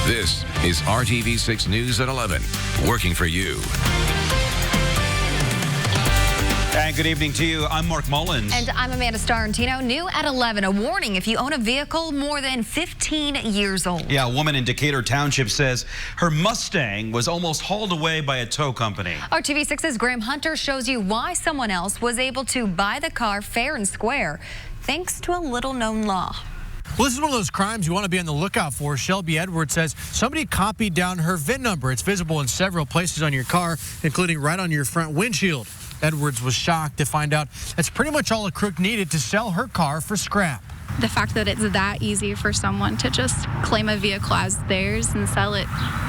This is RTV6 News at 11, working for you. And good evening to you. I'm Mark Mullins. And I'm Amanda Starantino. New at 11, a warning if you own a vehicle more than 15 years old. Yeah, a woman in Decatur Township says her Mustang was almost hauled away by a tow company. RTV6's Graham Hunter shows you why someone else was able to buy the car fair and square thanks to a little-known law. Well, this is one of those crimes you want to be on the lookout for. Shelby Edwards says somebody copied down her VIN number. It's visible in several places on your car, including right on your front windshield. Edwards was shocked to find out that's pretty much all a crook needed to sell her car for scrap. The fact that it's that easy for someone to just claim a vehicle as theirs and sell it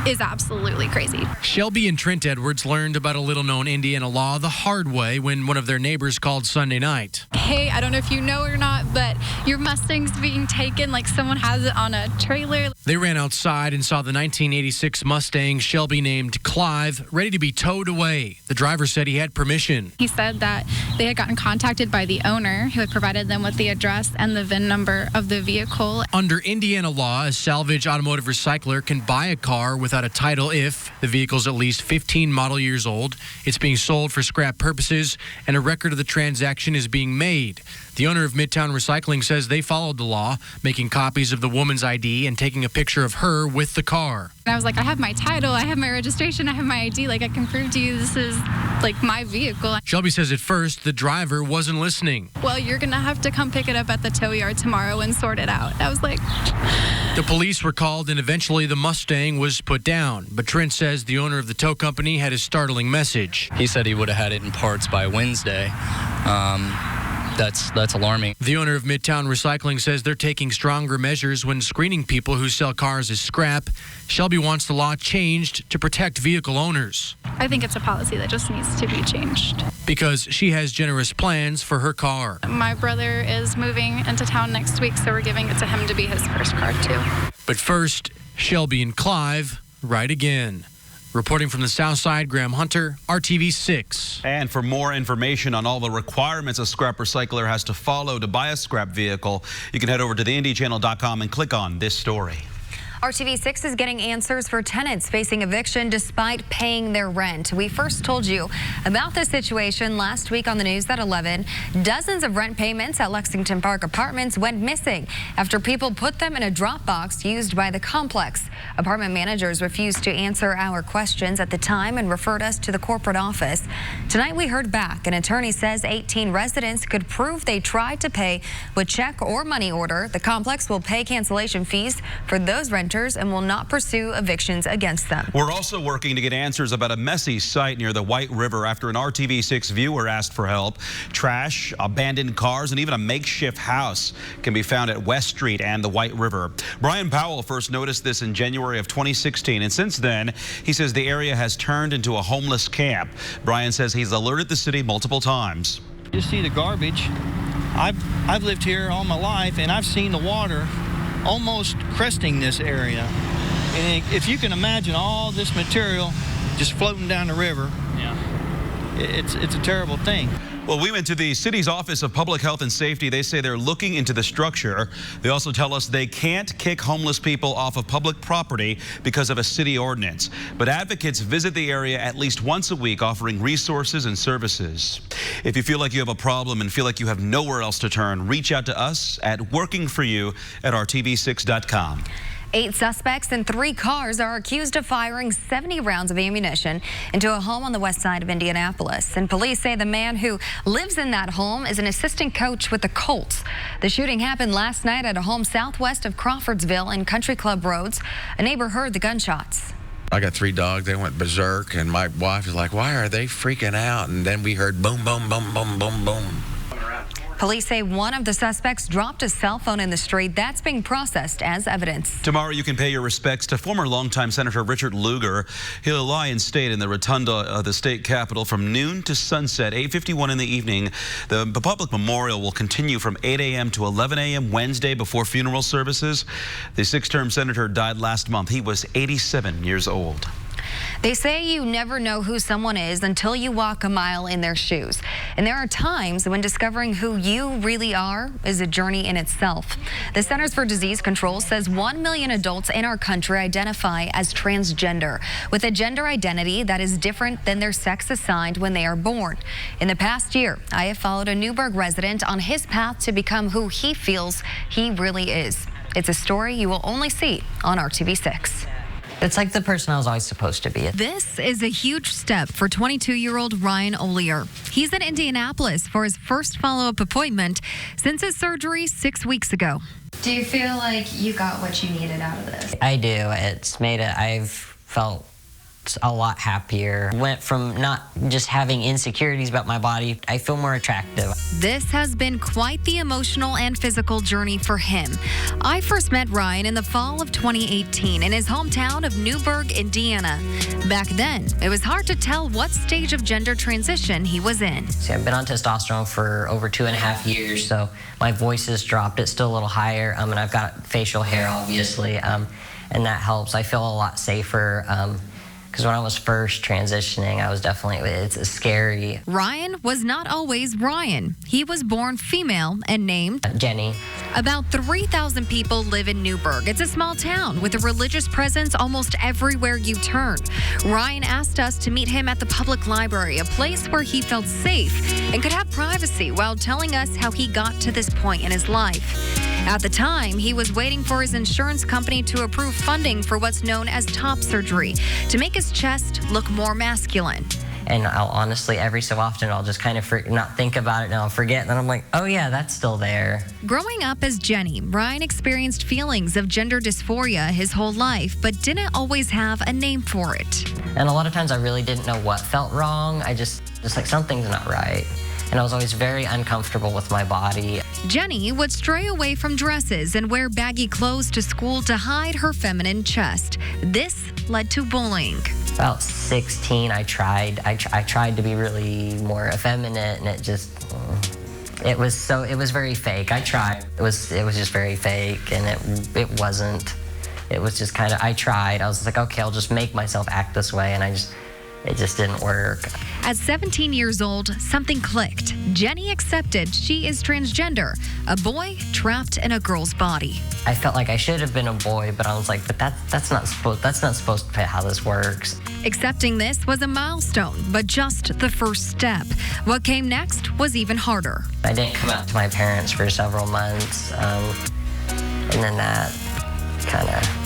is absolutely crazy. Shelby and Trent Edwards learned about a little-known Indiana law the hard way when one of their neighbors called Sunday night. Hey, I don't know if you know or not, but your Mustang's being taken like someone has it on a trailer. They ran outside and saw the 1986 Mustang Shelby named Clive ready to be towed away. The driver said he had permission. He said that they had gotten contacted by the owner who had provided them with the address and the VIN number of the vehicle. Under Indiana law, a salvage automotive recycler can buy a car without a title if the vehicle's at least 15 model years old, it's being sold for scrap purposes, and a record of the transaction is being made. The owner of Midtown Recycling says they followed the law, making copies of the woman's ID and taking a picture of her with the car. And I was like, I have my title, I have my registration, I have my ID, like I can prove to you this is like my vehicle. Shelby says at first the driver wasn't listening. Well, you're gonna have to come pick it up at the tow yard tomorrow and sort it out. I was like... The police were called and eventually the Mustang was put down. But Trent says the owner of the tow company had a startling message. He said he would have had it in parts by Wednesday. That's alarming. The owner of Midtown Recycling says they're taking stronger measures when screening people who sell cars as scrap. Shelby wants the law changed to protect vehicle owners. I think it's a policy that just needs to be changed. Because she has generous plans for her car. My brother is moving into town next week, so we're giving it to him to be his first car, too. But first, Shelby and Clive ride again. Reporting from the South Side, Graham Hunter, RTV6. And for more information on all the requirements a scrap recycler has to follow to buy a scrap vehicle, you can head over to theindychannel.com and click on this story. RTV6 is getting answers for tenants facing eviction despite paying their rent. We first told you about this situation last week on the news at 11. Dozens of rent payments at Lexington Park Apartments went missing after people put them in a drop box used by the complex. Apartment managers refused to answer our questions at the time and referred us to the corporate office. Tonight we heard back. An attorney says 18 residents could prove they tried to pay with check or money order. The complex will pay cancellation fees for those renters and will not pursue evictions against them. We're also working to get answers about a messy site near the White River after an RTV6 viewer asked for help. Trash, abandoned cars, and even a makeshift house can be found at West Street and the White River. Brian Powell first noticed this in January of 2016, and since then, he says the area has turned into a homeless camp. Brian says he's alerted the city multiple times. You see the garbage. I've lived here all my life, and I've seen the water almost cresting this area. And if you can imagine all this material just floating down the river, it's a terrible thing. Well, we went to the city's Office of Public Health and Safety. They say they're looking into the structure. They also tell us they can't kick homeless people off of public property because of a city ordinance. But advocates visit the area at least once a week, offering resources and services. If you feel like you have a problem and feel like you have nowhere else to turn, reach out to us at workingforyou@rtv6.com. 8 suspects and 3 cars are accused of firing 70 rounds of ammunition into a home on the west side of Indianapolis. And police say the man who lives in that home is an assistant coach with the Colts. The shooting happened last night at a home southwest of Crawfordsville in Country Club Roads. A neighbor heard the gunshots. I got 3 dogs. They went berserk, and my wife is like, why are they freaking out? And then we heard boom, boom, boom, boom, boom, boom. Police say one of the suspects dropped a cell phone in the street. That's being processed as evidence. Tomorrow you can pay your respects to former longtime Senator Richard Lugar. He'll lie in state in the rotunda of the state capitol from noon to sunset, 8:51 in the evening. The public memorial will continue from 8 a.m. to 11 a.m. Wednesday before funeral services. The 6-term senator died last month. He was 87 years old. They say you never know who someone is until you walk a mile in their shoes. And there are times when discovering who you really are is a journey in itself. The Centers for Disease Control says 1 million adults in our country identify as transgender, with a gender identity that is different than their sex assigned when they are born. In the past year, I have followed a Newburgh resident on his path to become who he feels he really is. It's a story you will only see on RTV6. It's like the person I was always supposed to be. This is a huge step for 22-year-old Ryan Ollier. He's in Indianapolis for his first follow-up appointment since his surgery 6 weeks ago. Do you feel like you got what you needed out of this? I do. It's made it, I've felt a lot happier. Went from not just having insecurities about my body, I feel more attractive. This has been quite the emotional and physical journey for him. I first met Ryan in the fall of 2018 in his hometown of Newburgh, Indiana. Back then, it was hard to tell what stage of gender transition he was in. See, I've been on testosterone for over 2.5 years, so my voice has dropped. It's still a little higher, and I've got facial hair, obviously, and that helps. I feel a lot safer. Because when I was first transitioning, I was definitely, it's scary. Ryan was not always Ryan. He was born female and named Jenny. About 3,000 people live in Newburgh. It's a small town with a religious presence almost everywhere you turn. Ryan asked us to meet him at the public library, a place where he felt safe and could have privacy while telling us how he got to this point in his life. At the time, he was waiting for his insurance company to approve funding for what's known as top surgery to make his chest look more masculine. And I'll honestly, every so often, I'll just kind of not think about it and I'll forget. And then I'm like, oh yeah, that's still there. Growing up as Jenny, Ryan experienced feelings of gender dysphoria his whole life, but didn't always have a name for it. And a lot of times I really didn't know what felt wrong. I just like, something's not right. And I was always very uncomfortable with my body. Jenny would stray away from dresses and wear baggy clothes to school to hide her feminine chest. This led to bullying. About 16, I tried to be really more effeminate, and it was very fake. I tried. It was just very fake, and it wasn't. It was just kind of, I tried. I was like, okay, I'll just make myself act this way, and it just didn't work. At 17 years old, something clicked. Jenny accepted she is transgender, a boy trapped in a girl's body. I felt like I should have been a boy, but I was like, but that's not supposed to be how this works. Accepting this was a milestone, but just the first step. What came next was even harder. I didn't come out to my parents for several months, and then that kind of...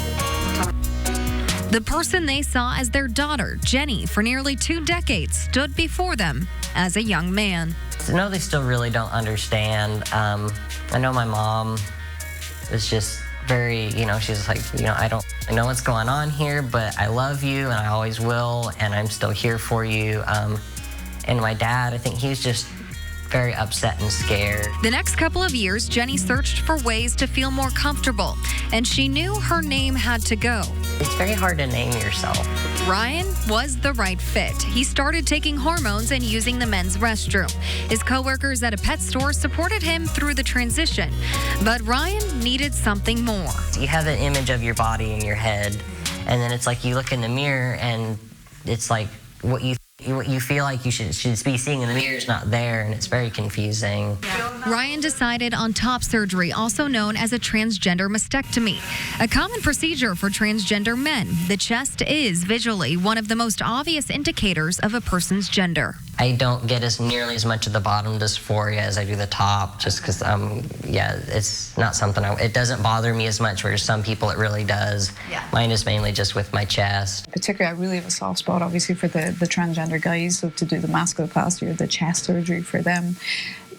The person they saw as their daughter, Jenny, for nearly 2 decades, stood before them as a young man. No, they still really don't understand. I know my mom is just very, she's like, I know what's going on here, but I love you and I always will, and I'm still here for you. And my dad, I think he's just very upset and scared. The next couple of years, Jenny searched for ways to feel more comfortable, and she knew her name had to go. It's very hard to name yourself. Ryan was the right fit. He started taking hormones and using the men's restroom. His coworkers at a pet store supported him through the transition, but Ryan needed something more. You have an image of your body in your head, and then it's like you look in the mirror and it's like what you feel like you should be seeing in the mirror is not there, and it's very confusing. Ryan decided on top surgery, also known as a transgender mastectomy, a common procedure for transgender men. The chest is visually one of the most obvious indicators of a person's gender. I don't get nearly as much of the bottom dysphoria as I do the top, just because, it's not something, it doesn't bother me as much, whereas some people it really does. Yeah. Mine is mainly just with my chest. Particularly, I really have a soft spot, obviously, for the transgender guys, so to do the masculoplasty or the chest surgery for them,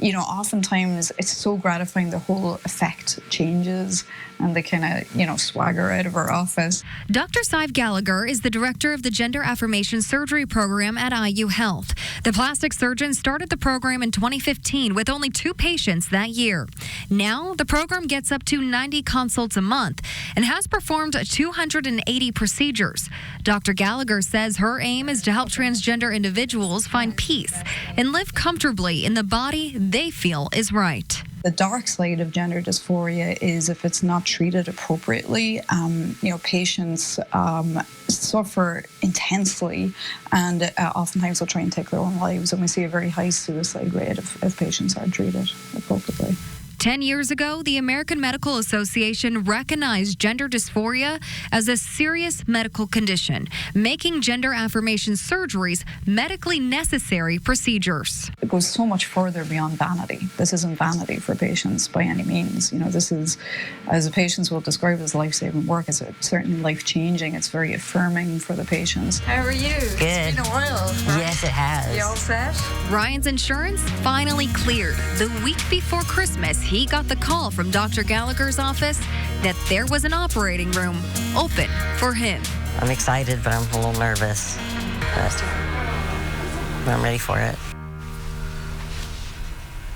oftentimes it's so gratifying, the whole effect changes and they kind of, swagger out of our office. Dr. Sive Gallagher is the director of the Gender Affirmation Surgery Program at IU Health. The plastic surgeon started the program in 2015 with only 2 patients that year. Now, the program gets up to 90 consults a month and has performed 280 procedures. Dr. Gallagher says her aim is to help transgender individuals find peace and live comfortably in the body they feel is right. The dark side of gender dysphoria is if it's not treated appropriately, patients suffer intensely and oftentimes will try and take their own lives. And we see a very high suicide rate if patients aren't treated appropriately. 10 years ago, the American Medical Association recognized gender dysphoria as a serious medical condition, making gender affirmation surgeries medically necessary procedures. It goes so much further beyond vanity. This isn't vanity for patients by any means. This is, as the patients will describe it, as life-saving work. It's certainly life-changing. It's very affirming for the patients. How are you? Good. It's been a while. Right? Yes, it has. You all set? Ryan's insurance finally cleared. The week before Christmas, he got the call from Dr. Gallagher's office that there was an operating room open for him. I'm excited, but I'm a little nervous. But I'm ready for it.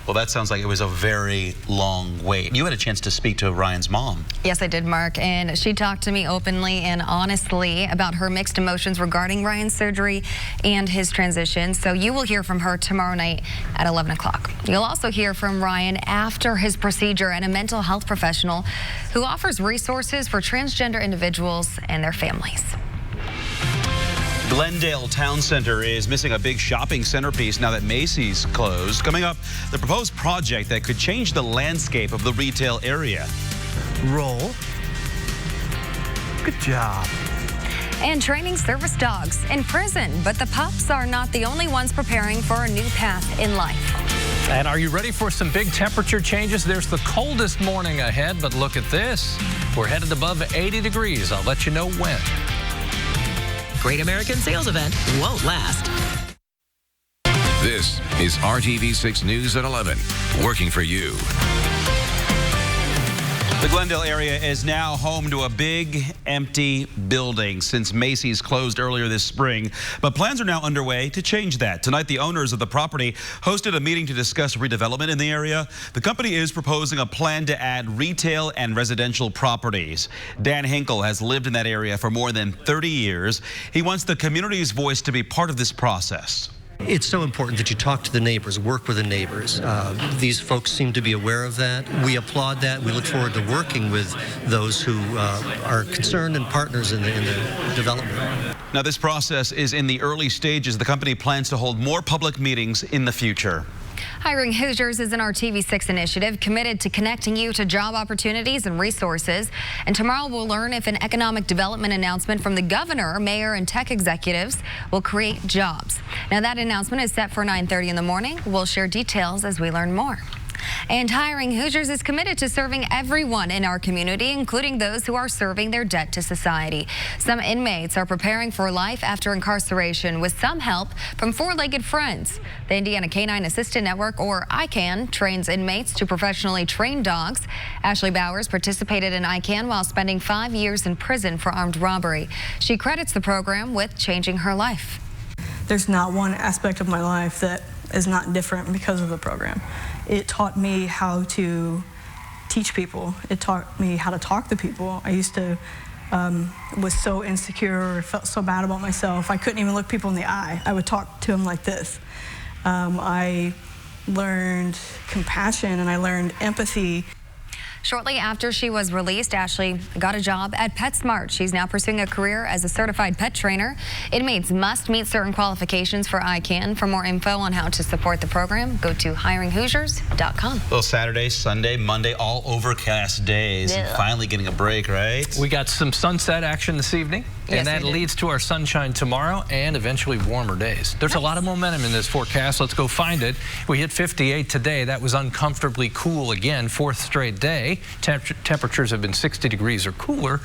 Well, that sounds like it was a very long wait. You had a chance to speak to Ryan's mom. Yes, I did, Mark, and she talked to me openly and honestly about her mixed emotions regarding Ryan's surgery and his transition. So you will hear from her tomorrow night at 11 o'clock. You'll also hear from Ryan after his procedure and a mental health professional who offers resources for transgender individuals and their families. Glendale Town Center is missing a big shopping centerpiece now that Macy's closed. Coming up, the proposed project that could change the landscape of the retail area. Roll. Good job. And training service dogs in prison, but the pups are not the only ones preparing for a new path in life. And are you ready for some big temperature changes? There's the coldest morning ahead, but look at this. We're headed above 80 degrees. I'll let you know when. Great American Sales Event won't last. This is RTV6 News at 11, working for you. The Glendale area is now home to a big, empty building since Macy's closed earlier this spring. But plans are now underway to change that. Tonight, the owners of the property hosted a meeting to discuss redevelopment in the area. The company is proposing a plan to add retail and residential properties. Dan Hinkle has lived in that area for more than 30 years. He wants the community's voice to be part of this process. It's so important that you talk to the neighbors, work with the neighbors. These folks seem to be aware of that. We applaud that. We look forward to working with those who are concerned and partners in the development. Now, this process is in the early stages. The company plans to hold more public meetings in the future. Hiring Hoosiers is an RTV6 initiative committed to connecting you to job opportunities and resources. And tomorrow we'll learn if an economic development announcement from the governor, mayor, and tech executives will create jobs. Now, that announcement is set for 9:30 in the morning. We'll share details as we learn more. And Hiring Hoosiers is committed to serving everyone in our community, including those who are serving their debt to society. Some inmates are preparing for life after incarceration with some help from four-legged friends. The Indiana Canine Assistant Network, or ICANN, trains inmates to professionally train dogs. Ashley Bowers participated in ICANN while spending 5 years in prison for armed robbery. She credits the program with changing her life. There's not one aspect of my life that is not different because of the program. It taught me how to teach people. It taught me how to talk to people. I used to, was so insecure, felt so bad about myself. I couldn't even look people in the eye. I would talk to them like this. I learned compassion and I learned empathy. Shortly after she was released, Ashley got a job at PetSmart. She's now pursuing a career as a certified pet trainer. Inmates must meet certain qualifications for ICANN. For more info on how to support the program, go to hiringhoosiers.com. Well, Saturday, Sunday, Monday, all overcast days. Yeah. And finally getting a break, right? We got some sunset action this evening. Yes, and that leads to our sunshine tomorrow and eventually warmer days. There's a lot of momentum in this forecast. Let's go find it. We hit 58 today. That was uncomfortably cool again, fourth straight day. Temperatures have been 60 degrees or cooler.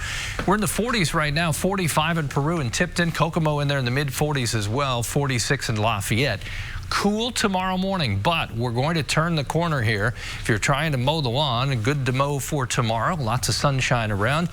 We're in the 40s right now, 45 in Peru and Tipton, Kokomo in there in the mid 40s as well, 46 in Lafayette. Cool tomorrow morning, but we're going to turn the corner here. If you're trying to mow the lawn, good to mow for tomorrow. Lots of sunshine around.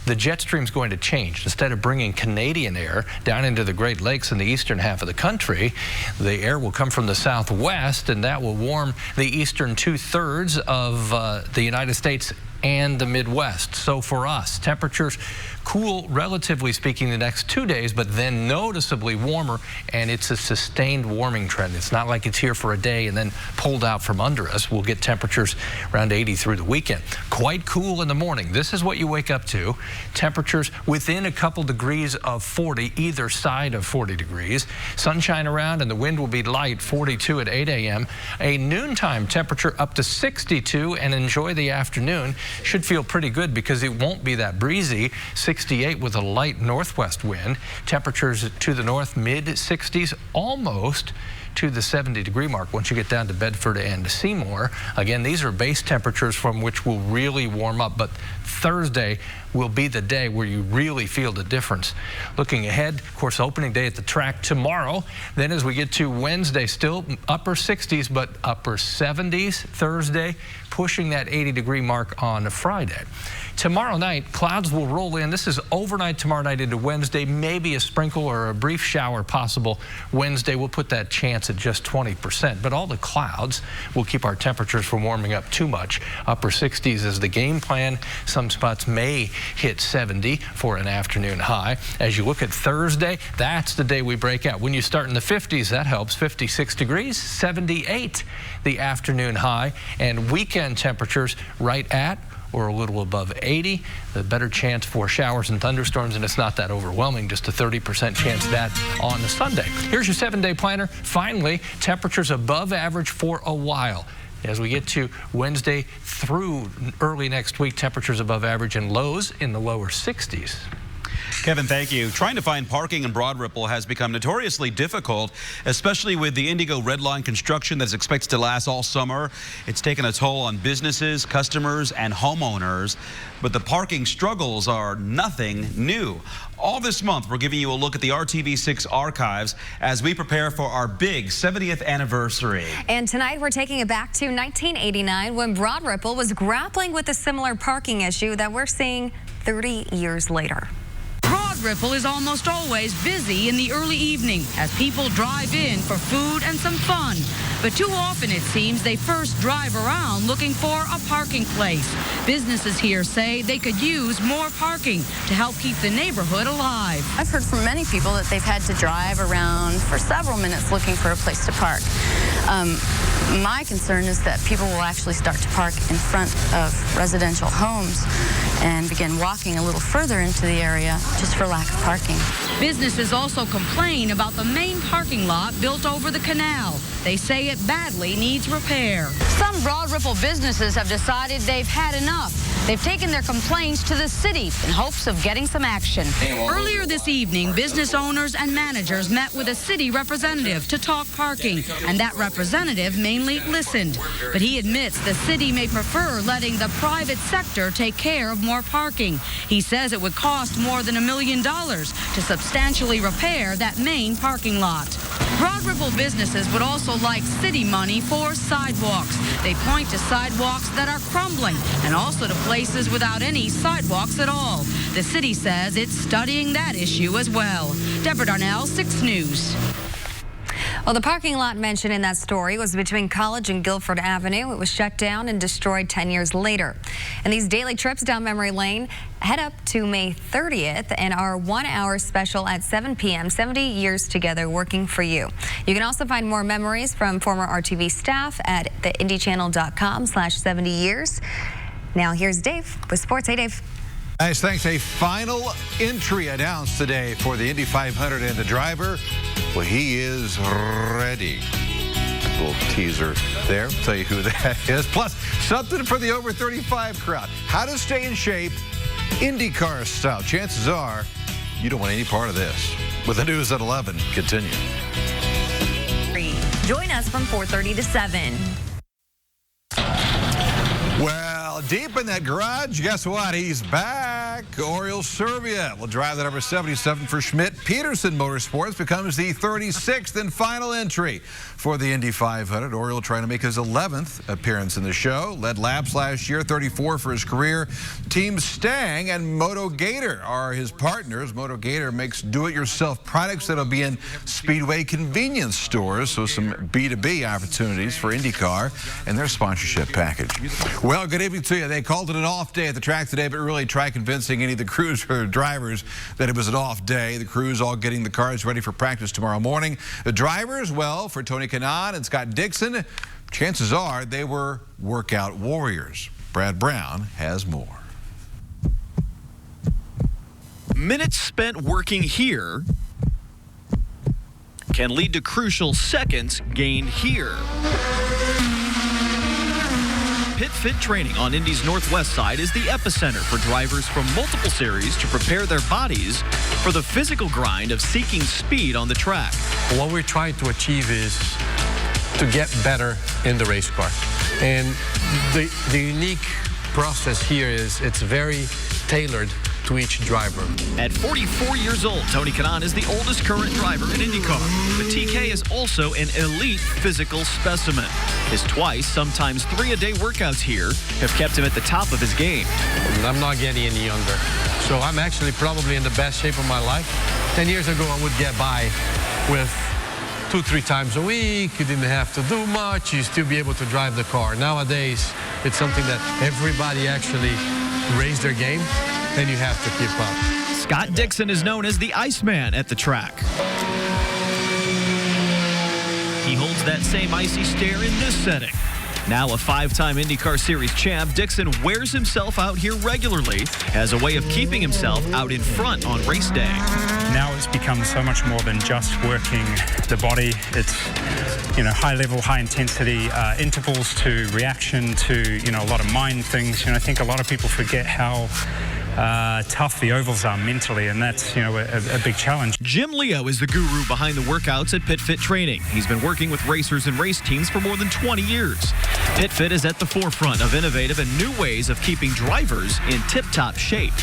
The jet stream's going to change. Instead of bringing Canadian air down into the Great Lakes in the eastern half of the country, the air will come from the southwest, and that will warm the eastern 2/3 of the United States and the Midwest. So for us, temperatures cool, relatively speaking, the next 2 days, but then noticeably warmer, and it's a sustained warming trend. It's not like it's here for a day and then pulled out from under us. We'll get temperatures around 80 through the weekend. Quite cool in the morning. This is what you wake up to. Temperatures within a couple degrees of 40, either side of 40 degrees. Sunshine around, and the wind will be light, 42 at 8 a.m. A noontime temperature up to 62, and enjoy the afternoon. Should feel pretty good because it won't be that breezy. 68 with a light northwest wind. Temperatures to the north, mid-60s, almost to the 70-degree mark once you get down to Bedford and Seymour. Again, these are base temperatures from which will really warm up, but Thursday will be the day where you really feel the difference. Looking ahead, of course, opening day at the track tomorrow. Then as we get to Wednesday, still upper 60s, but upper 70s Thursday, pushing that 80-degree mark on Friday. Tomorrow night, clouds will roll in. This is overnight tomorrow night into Wednesday. Maybe a sprinkle or a brief shower possible Wednesday. We'll put that chance at just 20%. But all the clouds will keep our temperatures from warming up too much. Upper 60s is the game plan. Some spots may hit 70 for an afternoon high. As you look at Thursday, that's the day we break out. When you start in the 50s, that helps. 56 degrees, 78 the afternoon high. And weekend temperatures right at or a little above 80. The better chance for showers and thunderstorms, and it's not that overwhelming, just a 30% chance of that on the Sunday. Here's your 7-day planner. Finally, temperatures above average for a while. As we get to Wednesday through early next week, temperatures above average and lows in the lower 60s. Kevin, thank you. Trying to find parking in Broad Ripple has become notoriously difficult, especially with the Indigo Red Line construction that's expected to last all summer. It's taken a toll on businesses, customers, and homeowners. But the parking struggles are nothing new. All this month, we're giving you a look at the RTV6 archives as we prepare for our big 70th anniversary. And tonight, we're taking it back to 1989 when Broad Ripple was grappling with a similar parking issue that we're seeing 30 years later. Broad Ripple is almost always busy in the early evening as people drive in for food and some fun. But too often, it seems, they first drive around looking for a parking place. Businesses here say they could use more parking to help keep the neighborhood alive. I've heard from many people that they've had to drive around for several minutes looking for a place to park. My concern is that people will actually start to park in front of residential homes and begin walking a little further into the area just for lack of parking. Businesses also complain about the main parking lot built over the canal. They say it badly needs repair. Some Broad Ripple businesses have decided they've had enough. They've taken their complaints to the city in hopes of getting some action. Earlier this evening, business owners and managers met with a city representative to talk parking, and that representative mainly listened. But he admits the city may prefer letting the private sector take care of more parking. He says it would cost more than $1 million to substantially repair that main parking lot. Broad Ripple businesses would also like city money for sidewalks. They point to sidewalks that are crumbling and also to places without any sidewalks at all. The city says it's studying that issue as well. Deborah Darnell, 6 News. Well, the parking lot mentioned in that story was between College and Guilford Avenue. It was shut down and destroyed 10 years later. And these daily trips down memory lane head up to May 30th and our 1-hour special at 7 p.m. 70 years together working for you. You can also find more memories from former RTV staff at theindychannel.com/70 years. Now here's Dave with sports. Hey, Dave. Nice, thanks. A final entry announced today for the Indy 500, and the driver, well, he is ready. A little teaser there. Tell you who that is. Plus, something for the over 35 crowd. How to stay in shape, IndyCar style. Chances are you don't want any part of this. With the news at 11, continue. Join us from 4:30 to 7. Well, deep in that garage, guess what? He's back. Oriole Serbia will drive the number 77 for Schmidt-Peterson Motorsports, becomes the 36th and final entry for the Indy 500. Oriole trying to make his 11th appearance in the show. Led laps last year, 34 for his career. Team Stang and Moto Gator are his partners. Moto Gator makes do-it-yourself products that'll be in Speedway convenience stores, so some B2B opportunities for IndyCar and their sponsorship package. Well, good evening to you. They called it an off day at the track today, but really try convincing any of the crews or drivers that it was an off day. The crews all getting the cars ready for practice tomorrow morning. The drivers, well, for Tony Kanaan and Scott Dixon, chances are they were workout warriors. Brad Brown has more. Minutes spent working here can lead to crucial seconds gained here. Pit Fit training on Indy's northwest side is the epicenter for drivers from multiple series to prepare their bodies for the physical grind of seeking speed on the track. What we're trying to achieve is to get better in the race car. And the unique process here is it's very tailored to each driver. At 44 years old, Tony Kanaan is the oldest current driver in IndyCar, but TK is also an elite physical specimen. His twice, sometimes 3-a-day workouts here have kept him at the top of his game. I'm not getting any younger, so I'm actually probably in the best shape of my life. 10 years ago, I would get by with 2-3 times a week. You didn't have to do much. You still be able to drive the car. Nowadays, it's something that everybody actually raised their game, and you have to keep up. Scott Dixon is known as the Iceman at the track. He holds that same icy stare in this setting. Now a 5-time IndyCar Series champ, Dixon wears himself out here regularly as a way of keeping himself out in front on race day. Now it's become so much more than just working the body. It's, high level, high intensity intervals to reaction to, a lot of mind things. I think a lot of people forget how tough the ovals are mentally, and that's, a big challenge. Jim Leo is the guru behind the workouts at Pit Fit Training. He's been working with racers and race teams for more than 20 years. Pit Fit is at the forefront of innovative and new ways of keeping drivers in tip-top shape.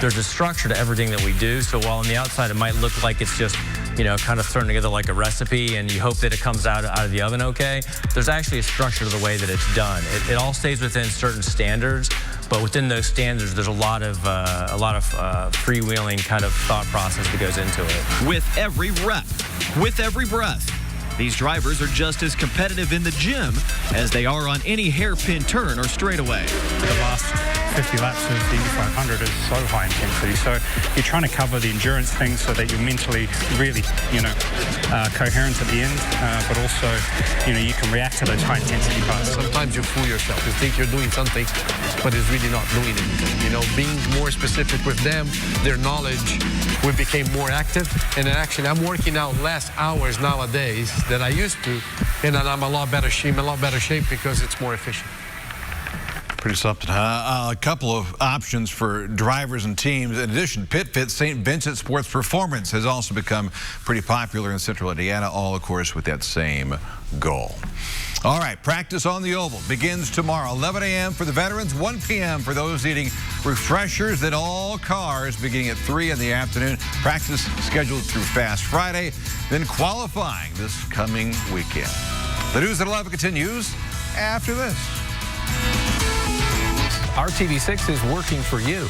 There's a structure to everything that we do, so while on the outside it might look like it's just kind of thrown together like a recipe and you hope that it comes out of the oven okay, there's actually a structure to the way that it's done. It all stays within certain standards, but within those standards there's a lot of freewheeling kind of thought process that goes into it. With every rep, with every breath, these drivers are just as competitive in the gym as they are on any hairpin turn or straightaway. The last 50 laps of the Indy 500 is so high intensity, so you're trying to cover the endurance things so that you're mentally really, coherent at the end, but also, you can react to those high intensity parts. Sometimes you fool yourself. You think you're doing something, but it's really not doing anything. Being more specific with them, their knowledge, we became more active, and actually I'm working out less hours nowadays than I used to, and I'm a lot better shape because it's more efficient. Pretty something, huh? A couple of options for drivers and teams. In addition, Pit Fit St. Vincent Sports Performance has also become pretty popular in Central Indiana, all, of course, with that same goal. All right, practice on the oval begins tomorrow, 11 a.m. for the veterans, 1 p.m. for those needing refreshers. Then all cars beginning at 3 in the afternoon. Practice scheduled through Fast Friday, then qualifying this coming weekend. The news at 11 continues after this. RTV6 is working for you.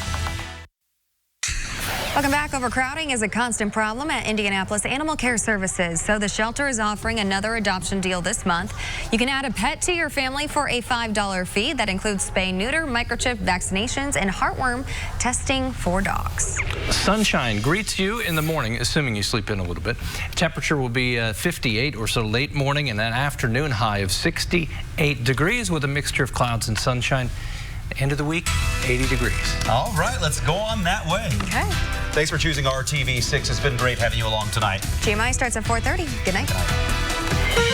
Welcome back. Overcrowding is a constant problem at Indianapolis Animal Care Services, so the shelter is offering another adoption deal this month. You can add a pet to your family for a $5 fee that includes spay, neuter, microchip vaccinations, and heartworm testing for dogs. Sunshine greets you in the morning, assuming you sleep in a little bit. Temperature will be 58 or so late morning, and an afternoon high of 68 degrees with a mixture of clouds and sunshine. End of the week, 80 degrees. All right, let's go on that way. Okay. Thanks for choosing RTV6. It's been great having you along tonight. GMI starts at 4:30. Good night. Good night.